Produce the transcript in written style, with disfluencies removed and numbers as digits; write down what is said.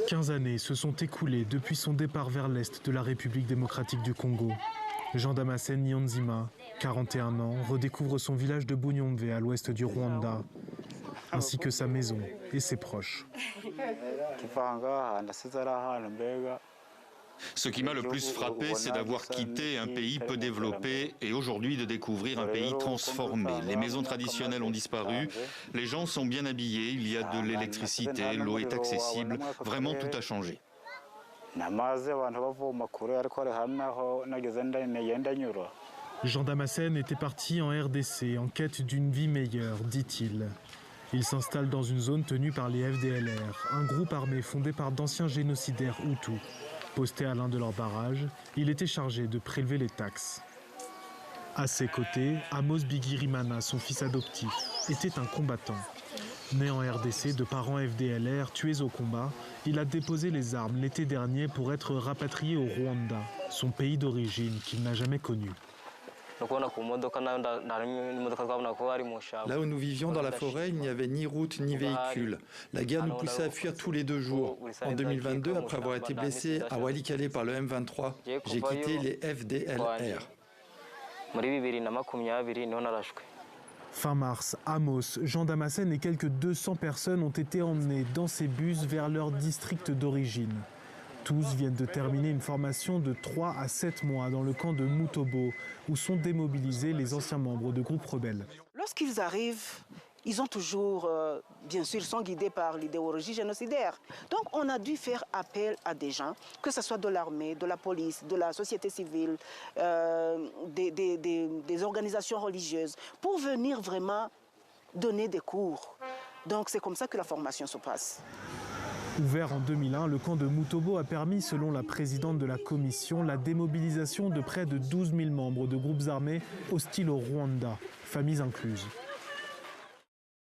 15 années se sont écoulées depuis son départ vers l'est de la République démocratique du Congo. Jean Damascène Niyonzima, 41 ans, redécouvre son village de Bunyombe à l'ouest du Rwanda, ainsi que sa maison et ses proches. Ce qui m'a le plus frappé, c'est d'avoir quitté un pays peu développé et aujourd'hui de découvrir un pays transformé. Les maisons traditionnelles ont disparu, les gens sont bien habillés, il y a de l'électricité, l'eau est accessible, vraiment tout a changé. Jean Damascène était parti en RDC en quête d'une vie meilleure, dit-il. Il s'installe dans une zone tenue par les FDLR, un groupe armé fondé par d'anciens génocidaires Hutus. Posté à l'un de leurs barrages, il était chargé de prélever les taxes. À ses côtés, Amos Bigirimana, son fils adoptif, était un combattant. Né en RDC de parents FDLR tués au combat, il a déposé les armes l'été dernier pour être rapatrié au Rwanda, son pays d'origine qu'il n'a jamais connu. Là où nous vivions dans la forêt, il n'y avait ni route ni véhicule. La guerre nous poussait à fuir tous les 2 jours. En 2022, après avoir été blessé à Walikale par le M23, j'ai quitté les FDLR. Fin mars, Amos, Jean Damascène et quelques 200 personnes ont été emmenés dans ces bus vers leur district d'origine. Tous viennent de terminer une formation de 3 à 7 mois dans le camp de Mutobo, où sont démobilisés les anciens membres de groupes rebelles. Lorsqu'ils arrivent, ils ont toujours, bien sûr, ils sont guidés par l'idéologie génocidaire. Donc on a dû faire appel à des gens, que ce soit de l'armée, de la police, de la société civile, des organisations religieuses, pour venir vraiment donner des cours. Donc c'est comme ça que la formation se passe. Ouvert en 2001, le camp de Mutobo a permis, selon la présidente de la commission, la démobilisation de près de 12 000 membres de groupes armés hostiles au Rwanda, familles incluses.